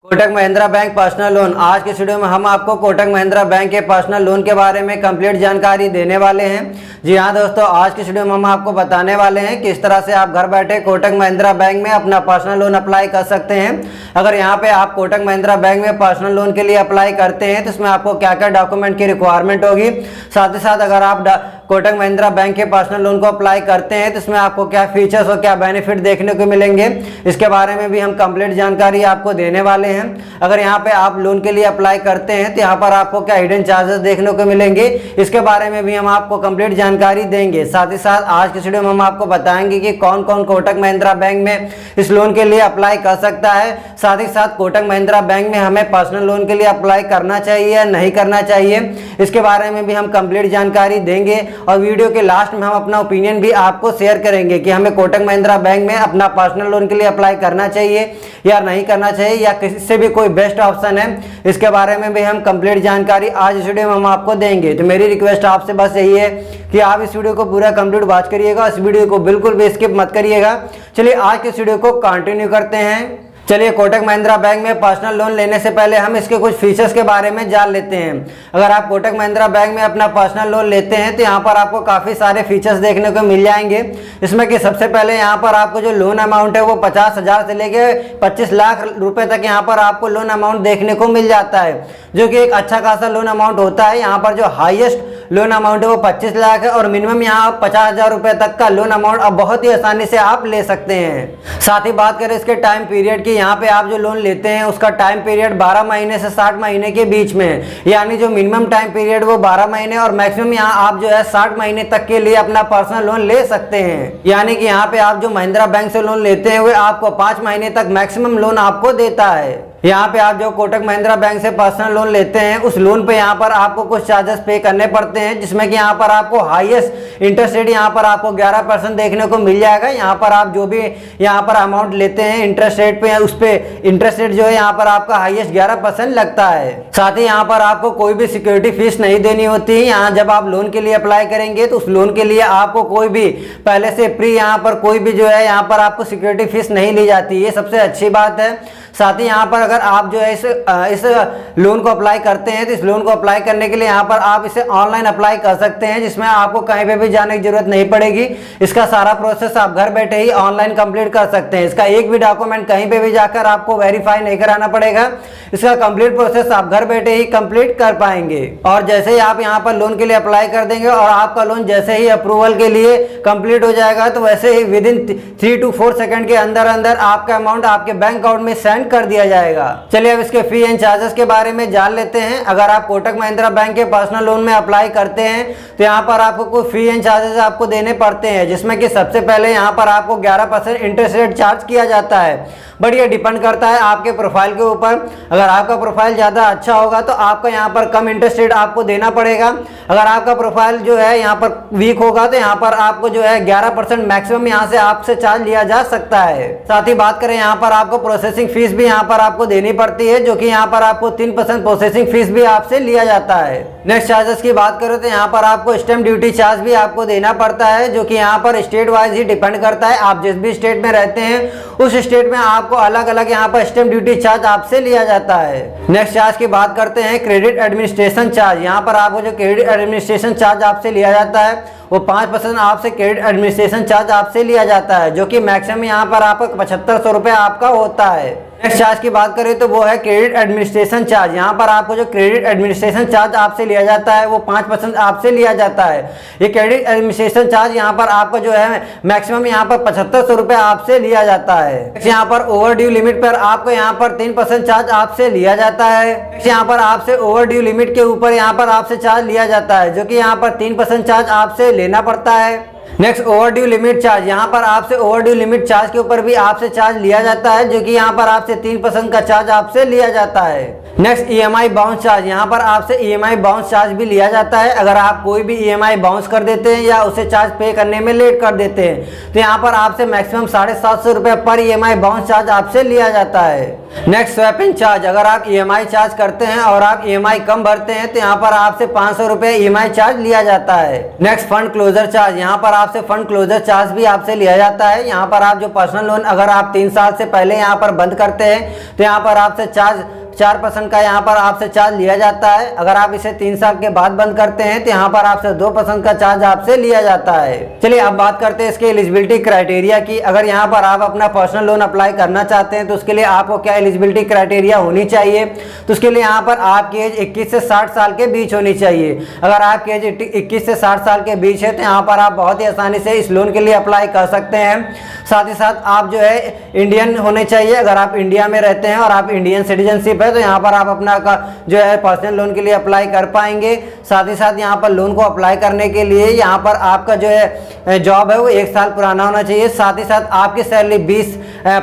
Kotak Mahindra bank personal loan. आज के video में हम आपको कोटक महिंद्रा बैंक के पर्सनल लोन के बारे में कंप्लीट जानकारी देने वाले हैं। जी हाँ दोस्तों, आज के वीडियो में हम आपको बताने वाले हैं किस तरह से आप घर बैठे कोटक महिंद्रा बैंक में अपना पर्सनल लोन अप्लाई कर सकते हैं। अगर यहाँ पे आप कोटक महिंद्रा बैंक में पर्सनल लोन के लिए अप्लाई करते हैं तो इसमें आपको क्या क्या डॉक्यूमेंट की रिक्वायरमेंट होगी, साथ ही साथ अगर आप कोटक महिंद्रा बैंक के पर्सनल लोन को अप्लाई करते हैं तो इसमें आपको क्या फीचर्स और क्या बेनिफिट देखने को मिलेंगे, इसके बारे में भी हम कंप्लीट जानकारी आपको देने वाले हैं। अगर यहाँ पे आप लोन के लिए अप्लाई करते हैं तो यहाँ पर आपको क्या हिडन चार्जेस देखने को मिलेंगे, इसके बारे में भी हम आपको कंप्लीट जानकारी देंगे। साथ ही साथ आज के वीडियो में हम आपको बताएंगे कि कौन कौन कोटक महिंद्रा बैंक में इस लोन के लिए अप्लाई कर सकता है। साथ ही साथ कोटक महिंद्रा बैंक में हमें पर्सनल लोन के लिए अप्लाई करना चाहिए या नहीं करना चाहिए, इसके बारे में भी हम कंप्लीट जानकारी देंगे। और वीडियो के लास्ट में हम अपना ओपिनियन भी आपको शेयर करेंगे कि हमें कोटक महिंद्रा बैंक में अपना पर्सनल लोन के लिए अप्लाई करना चाहिए या नहीं करना चाहिए, या किसी से भी कोई बेस्ट ऑप्शन है, इसके बारे में भी हम कंप्लीट जानकारी आज इस वीडियो में हम आपको देंगे। तो मेरी रिक्वेस्ट आपसे बस यही है कि आप इस वीडियो को पूरा कंप्लीट वॉच करिएगा, इस वीडियो को बिल्कुल भी स्किप मत करिएगा। चलिए आज के वीडियो को कंटिन्यू करते हैं। चलिए, कोटक महिंद्रा बैंक में पर्सनल लोन लेने से पहले हम इसके कुछ फीचर्स के बारे में जान लेते हैं। अगर आप कोटक महिंद्रा बैंक में अपना पर्सनल लोन लेते हैं तो यहाँ पर आपको काफ़ी सारे फीचर्स देखने को मिल जाएंगे। इसमें कि सबसे पहले यहाँ पर आपको जो लोन अमाउंट है वो 50,000 से लेके 25 लाख रुपए तक यहाँ पर आपको लोन अमाउंट देखने को मिल जाता है, जो कि एक अच्छा खासा लोन अमाउंट होता है। यहाँ पर जो हाईएस्ट लोन अमाउंट है वो 25 लाख है और मिनिमम यहाँ 50,000 रुपए तक का लोन अमाउंट अब बहुत ही आसानी से आप ले सकते हैं। साथ ही बात करें इसके टाइम पीरियड की, यहाँ पे आप जो लोन लेते हैं उसका टाइम पीरियड 12 महीने से 60 महीने के बीच में है, यानी जो मिनिमम टाइम पीरियड वो 12 महीने और मैक्सिमम यहाँ आप जो है 60 महीने तक के लिए अपना पर्सनल लोन ले सकते हैं। यानी कि यहाँ पे आप जो महिंद्रा बैंक से लोन लेते हैं वो आपको 5 महीने तक मैक्सिमम लोन आपको देता है। यहाँ पे आप जो कोटक महिंद्रा बैंक से पर्सनल लोन लेते हैं उस लोन पे यहाँ पर आपको कुछ चार्जेस पे करने पड़ते हैं, जिसमें कि यहाँ पर आपको हाईएस्ट इंटरेस्ट रेट यहाँ पर आपको 11% देखने को मिल जाएगा। यहाँ पर आप जो भी यहाँ पर अमाउंट लेते हैं इंटरेस्ट रेट पे, उस पे इंटरेस्ट रेट जो है यहाँ पर आपका हाईएस्ट 11% लगता है। साथ ही यहाँ पर आपको कोई भी सिक्योरिटी फीस नहीं देनी होती है। यहाँ जब आप लोन के लिए अप्लाई करेंगे तो उस लोन के लिए आपको कोई भी पहले से प्री यहाँ पर कोई भी जो है यहाँ पर आपको सिक्योरिटी फीस नहीं ली जाती, ये सबसे अच्छी बात है। साथ ही यहाँ पर अगर आप जो है इस लोन को अप्लाई करते हैं तो इस लोन को अप्लाई करने के लिए यहाँ पर आप इसे ऑनलाइन अप्लाई कर सकते हैं, जिसमें आपको कहीं पे भी जाने की जरूरत नहीं पड़ेगी। इसका सारा प्रोसेस आप घर बैठे ही ऑनलाइन कंप्लीट कर सकते हैं। इसका एक भी डॉक्यूमेंट कहीं पे भी जाकर आपको वेरीफाई नहीं कराना पड़ेगा, इसका कंप्लीट प्रोसेस आप घर बैठे ही कंप्लीट कर पाएंगे। और जैसे ही आप यहाँ पर लोन के लिए अप्लाई कर देंगे और आपका लोन जैसे ही अप्रूवल के लिए कंप्लीट हो जाएगा तो वैसे ही विदिन 3 to 4 सेकंड के अंदर अंदर आपका अमाउंट आपके बैंक अकाउंट में सेंड कर दिया जाएगा। चलिए अब इसके फी एंड चार्जेस के बारे में जान लेते हैं। अगर आप कोटक महिंद्रा बैंक के पर्सनल लोन में अप्लाई करते हैं तो यहाँ पर आपको कुछ फी एंड चार्जेस आपको देने पड़ते हैं, जिसमें कि सबसे पहले यहाँ पर आपको 11% इंटरेस्ट रेट चार्ज किया जाता है। बट ये डिपेंड करता है आपके प्रोफाइल के ऊपर। अगर आपका प्रोफाइल ज़्यादा अच्छा होगा तो आपका यहाँ पर कम इंटरेस्ट रेट आपको देना पड़ेगा। अगर आपका प्रोफाइल जो है यहाँ पर वीक होगा तो यहाँ पर आपको जो है 11% मैक्सिमम यहाँ से आपसे चार्ज लिया जा सकता है। साथ ही बात करें यहाँ पर आपको प्रोसेसिंग फीस भी यहाँ पर आपको देनी पड़ती है, जो कि यहाँ पर आपको 3% प्रोसेसिंग फीस भी आपसे लिया जाता है। नेक्स्ट चार्जेस की बात करें तो यहाँ पर आपको स्टैम्प ड्यूटी चार्ज भी आपको देना पड़ता है, जो कि यहाँ पर स्टेट वाइज ही डिपेंड करता है। आप जिस भी स्टेट में रहते हैं उस स्टेट में आपको अलग अलग यहाँ पर स्टैम्प ड्यूटी चार्ज आपसे लिया जाता है। नेक्स्ट चार्ज की बात करते हैं क्रेडिट एडमिनिस्ट्रेशन चार्ज। यहाँ पर आपको जो क्रेडिट एडमिनिस्ट्रेशन चार्ज आपसे लिया जाता है वो 5% आपसे क्रेडिट एडमिनिस्ट्रेशन चार्ज आपसे लिया जाता है, जो कि मैक्सिमम यहाँ पर आपका 7500 रुपये आपका होता है। नेक्स्ट चार्ज की बात करें तो वो है क्रेडिट एडमिनिस्ट्रेशन चार्ज। यहाँ पर आपको जो क्रेडिट एडमिनिस्ट्रेशन चार्ज आपसे लिया जाता है वो 5% आपसे लिया जाता है। ये क्रेडिट एडमिनिस्ट्रेशन चार्ज यहाँ पर आपको जो है मैक्सिमम यहाँ पर 7500 रुपये आपसे लिया जाता है। यहाँ पर ओवर ड्यू लिमिट पर आपको यहाँ पर 3% चार्ज आपसे लिया जाता है। यहाँ पर आपसे ओवर ड्यू लिमिट के ऊपर यहाँ पर आपसे चार्ज लिया जाता है, जो कि यहाँ पर 3% चार्ज आपसे लेना पड़ता है। Next over due limit charge. यहाँ पर आपसे ओवर ड्यू लिमिट चार्ज के ऊपर भी आपसे चार्ज लिया जाता है, जो कि यहाँ पर आपसे 3% का चार्ज आपसे लिया जाता है। Next EMI bounce charge. यहाँ पर आपसे ईएमआई बाउंस चार्ज भी लिया जाता है। अगर आप कोई भी ईएमआई बाउंस कर देते हैं या उसे चार्ज पे करने में लेट कर देते हैं तो यहाँ पर आपसे मैक्सिमम 750 रुपये पर ईएमआई बाउंस चार्ज आपसे लिया जाता है। Next swapping charge. अगर आप ईएमआई चार्ज करते हैं और आप ईएमआई कम भरते हैं तो यहाँ पर आपसे 500 रुपये ईएमआई चार्ज लिया जाता है। Next fund closure charge. यहाँ पर आपसे फंड क्लोजर चार्ज भी आपसे लिया जाता है। यहाँ पर आप जो पर्सनल लोन अगर आप 3 साल से पहले यहाँ पर बंद करते हैं तो यहाँ पर आपसे 4% का यहाँ पर आपसे चार्ज लिया जाता है। अगर आप इसे 3 साल के बाद बंद करते हैं तो यहाँ पर आपसे 2% का चार्ज आपसे लिया जाता है। चलिए अब बात करते हैं इसके एलिजिबिलिटी क्राइटेरिया की। अगर यहाँ पर आप अपना पर्सनल लोन अप्लाई करना चाहते हैं तो उसके लिए आपको क्या एलिजिबिलिटी क्राइटेरिया होनी चाहिए, तो उसके लिए यहाँ पर आपकी एज 21 से 60 साल के बीच होनी चाहिए। अगर आपकी एज 21 से 60 साल के बीच है तो यहाँ पर आप बहुत ही आसानी से इस लोन के लिए अप्लाई कर सकते हैं। साथ ही साथ आप जो है इंडियन होने चाहिए। अगर आप इंडिया में रहते हैं और आप इंडियन सिटीजनशिप है तो यहाँ पर आप अपना जो है पर्सनल लोन के लिए अप्लाई कर पाएंगे। साथ ही साथ यहाँ पर लोन को अप्लाई करने के लिए यहाँ पर आपका जो है जॉब है वो 1 साल पुराना होना चाहिए। साथ ही साथ आपकी सैलरी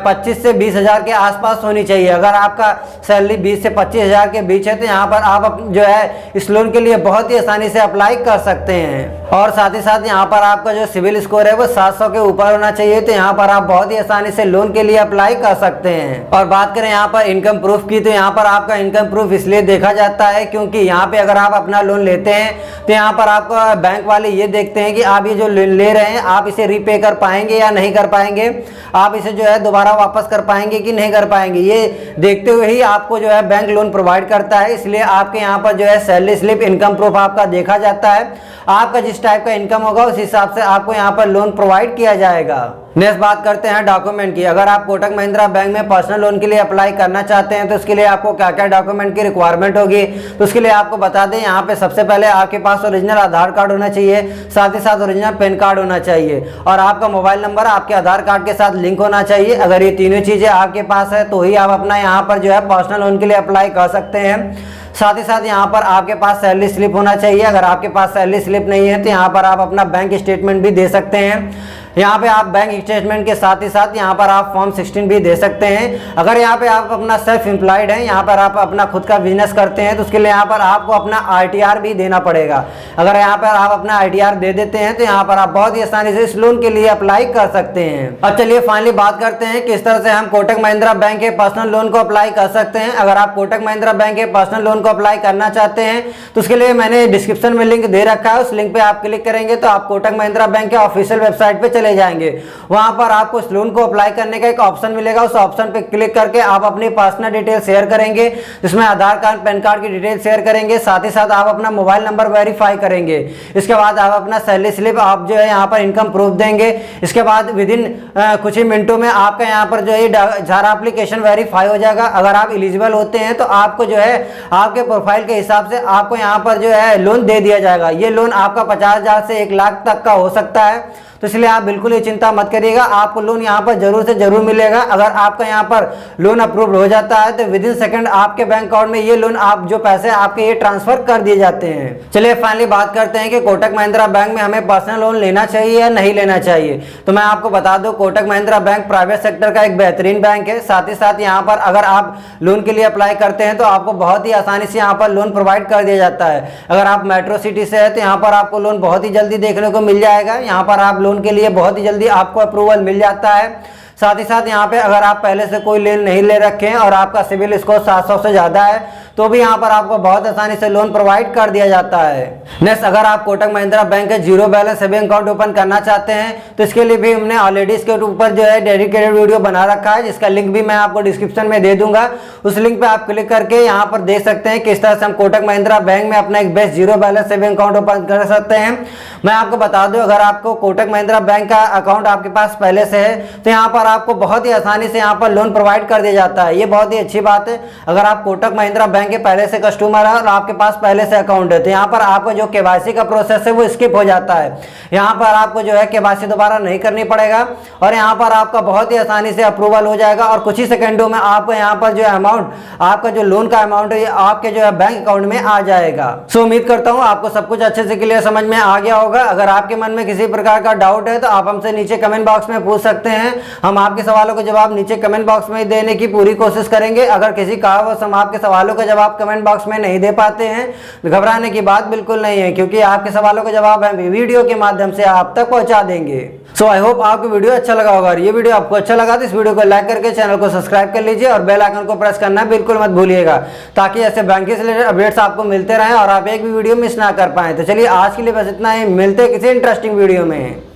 25 से 20 हज़ार के आसपास होनी चाहिए। अगर आपका सैलरी 20 से 25 हज़ार के बीच है तो यहाँ पर आप जो है इस लोन के लिए बहुत ही आसानी से अप्लाई कर सकते हैं। और साथ ही साथ यहाँ पर आपका जो सिविल स्कोर है वो 700 के ऊपर होना चाहिए, तो यहाँ पर आप बहुत ही आसानी से लोन के लिए अप्लाई कर सकते हैं। और बात करें यहाँ पर इनकम प्रूफ की, तो यहाँ पर आपका इनकम प्रूफ इसलिए देखा जाता है क्योंकि यहाँ पे अगर आप अपना लोन लेते हैं तो यहाँ पर आपका बैंक वाले ये देखते हैं कि आप ये जो ले रहे हैं आप इसे रीपे कर पाएंगे या नहीं कर पाएंगे, आप इसे जो है दोबारा वापस कर पाएंगे कि नहीं कर पाएंगे। ये देखते हुए ही आपको जो है बैंक लोन प्रोवाइड करता है। इसलिए आपके यहाँ पर जो है सैलरी स्लिप, इनकम प्रूफ आपका देखा जाता है। आपका जिस टाइप का इनकम होगा उस हिसाब से आपको यहाँ पर लोन प्रोवाइड किया जाएगा। नेक्स्ट बात करते हैं डॉक्यूमेंट की। अगर आप कोटक महिंद्रा बैंक में पर्सनल लोन के लिए अप्लाई करना चाहते हैं तो उसके लिए आपको क्या क्या डॉक्यूमेंट की रिक्वायरमेंट होगी, तो उसके लिए आपको बता दें यहाँ पे सबसे पहले आपके पास ओरिजिनल आधार कार्ड होना चाहिए, साथ ही साथ ओरिजिनल पैन कार्ड होना चाहिए और आपका मोबाइल नंबर आपके आधार कार्ड के साथ लिंक होना चाहिए। अगर ये तीनों चीज़ें आपके पास है तो ही आप अपना यहाँ पर जो है पर्सनल लोन के लिए अप्लाई कर सकते हैं। साथ ही साथ यहाँ पर आपके पास सैलरी स्लिप होना चाहिए। अगर आपके पास सैलरी स्लिप नहीं है तो यहाँ पर आप अपना बैंक स्टेटमेंट भी दे सकते हैं। यहाँ पे आप बैंक स्टेटमेंट के साथ ही साथ यहाँ पर आप फॉर्म 16 भी दे सकते हैं। अगर यहाँ पे आप अपना सेल्फ एम्प्लॉयड हैं, यहाँ पर आप अपना खुद का बिजनेस करते हैं तो उसके लिए यहाँ पर आपको अपना RTR भी देना पड़ेगा। अगर यहाँ पर आप अपना RTR दे देते हैं तो यहाँ पर आप बहुत ही आसानी से इस लोन के लिए अप्लाई कर सकते हैं। अब चलिए फाइनली बात करते हैं किस तरह से हम कोटक महिंद्रा बैंक के पर्सनल लोन को अप्लाई कर सकते हैं। अगर आप कोटक महिंद्रा बैंक के पर्सनल लोन को अप्लाई करना चाहते हैं तो उसके लिए मैंने डिस्क्रिप्शन में लिंक दे रखा है। उस लिंक पे आप क्लिक करेंगे तो आप कोटक महिंद्रा बैंक के ऑफिशियल वेबसाइट पे चले जाएंगे। वहां पर आपको इस लोन को अप्लाई करने का एक ऑप्शन मिलेगा। उस ऑप्शन पे क्लिक करके आप अपनी पर्सनल डिटेल शेयर करेंगे, जिसमें आधार कार्ड, पैन कार्ड की डिटेल शेयर करेंगे। साथ ही साथ आप अपना मोबाइल नंबर वेरीफाई करेंगे। इसके बाद आप अपना सैलरी स्लिप, आप जो है यहाँ पर इनकम प्रूफ देंगे। इसके बाद विदिन कुछ ही मिनटों में आपका यहाँ पर जो है सारा एप्लीकेशन वेरीफाई हो जाएगा। अगर आप एलिजिबल होते हैं तो आपको जो है आपके प्रोफाइल के हिसाब से आपको यहाँ पर जो है लोन दे दिया जाएगा। ये लोन आपका 50,000 से 1 लाख तक का हो सकता है, तो इसलिए आप बिल्कुल ये चिंता मत करिएगा, आपको लोन यहाँ पर जरूर से जरूर मिलेगा। अगर आपका यहाँ पर लोन अप्रूव हो जाता है तो विदिन सेकंड आपके बैंक अकाउंट में ये लोन, आप जो पैसे आपके ये ट्रांसफर कर दिए जाते हैं। चलिए फाइनली बात करते हैं कि कोटक महिंद्रा बैंक में हमें पर्सनल लोन लेना चाहिए या नहीं लेना चाहिए। तो मैं आपको बता दूं, Kotak Mahindra bank private sector का एक बेहतरीन बैंक है। साथ ही साथ यहाँ पर अगर आप लोन के लिए अप्लाई करते हैं तो आपको बहुत ही आसानी से यहाँ पर लोन प्रोवाइड कर दिया जाता है। अगर आप मेट्रो सिटी से है तो यहाँ पर आपको लोन बहुत ही जल्दी देखने को मिल जाएगा। यहाँ पर आप लोन के लिए बहुत ही जल्दी आपको अप्रूवल मिल जाता है। साथ ही साथ यहाँ पे अगर आप पहले से कोई लोन नहीं ले रखे हैं और आपका सिविल स्कोर 700 से ज़्यादा है तो भी यहाँ पर आपको बहुत आसानी से लोन प्रोवाइड कर दिया जाता है। नेक्स्ट, अगर आप कोटक महिंद्रा बैंक के zero balance saving account open करना चाहते हैं तो इसके लिए भी हमने ऑलरेडी इसके ऊपर जो है डेडिकेटेड वीडियो बना रखा है, जिसका लिंक भी मैं आपको डिस्क्रिप्शन में दे दूंगा। उस लिंक पे आप क्लिक करके यहाँ पर देख सकते हैं किस तरह से हम कोटक महिंद्रा बैंक में अपना एक best zero balance saving account open कर सकते हैं। मैं आपको बता दूं, अगर आपको कोटक महिंद्रा बैंक का अकाउंट आपके पास पहले से है तो यहाँ पर आपको बहुत ही आसानी से यहाँ पर लोन प्रोवाइड कर दिया जाता है। ये बहुत ही अच्छी बात है। अगर आप कोटक महिंद्रा बैंक के पहले से कस्टमर है और आपके पास पहले से अकाउंट है तो यहाँ पर आपका जो केवाईसी का प्रोसेस है वो स्किप हो जाता है। यहाँ पर आपको जो है केवाईसी दोबारा नहीं करनी पड़ेगा और यहाँ पर आपका बहुत ही आसानी से अप्रूवल हो जाएगा और कुछ ही सेकंडों में आपको यहाँ पर जो है अमाउंट, आपका जो लोन का अमाउंट है आपके जो है बैंक अकाउंट में आ जाएगा। सो उम्मीद करता हूँ आपको सब कुछ अच्छे से क्लियर समझ में आ गया होगा। अगर आपके मन में किसी प्रकार का डाउट है तो आप हमसे नीचे कमेंट बॉक्स में पूछ सकते हैं। हम आपके सवालों का जवाब नीचे कमेंट बॉक्स में देने की पूरी कोशिश करेंगे। अगर किसी कारणवश हम आपके सवालों का जवाब कमेंट बॉक्स में नहीं दे पाते हैं तो घबराने की बात बिल्कुल नहीं है, क्योंकि आपके सवालों का जवाब हम वीडियो के माध्यम से आप तक पहुंचा देंगे। सो आई होप आपको वीडियो अच्छा लगा होगा। और ये वीडियो आपको अच्छा लगा तो इस वीडियो को लाइक करके चैनल को सब्सक्राइब कर लीजिए और बेल आइकन को प्रेस करना बिल्कुल मत भूलिएगा, ताकि ऐसे बैंकिंग से रिलेटेड अपडेट्स आपको मिलते रहें और आप एक भी वीडियो मिस ना कर पाए। तो चलिए आज के लिए बस इतना ही, मिलते हैं किसी इंटरेस्टिंग वीडियो में।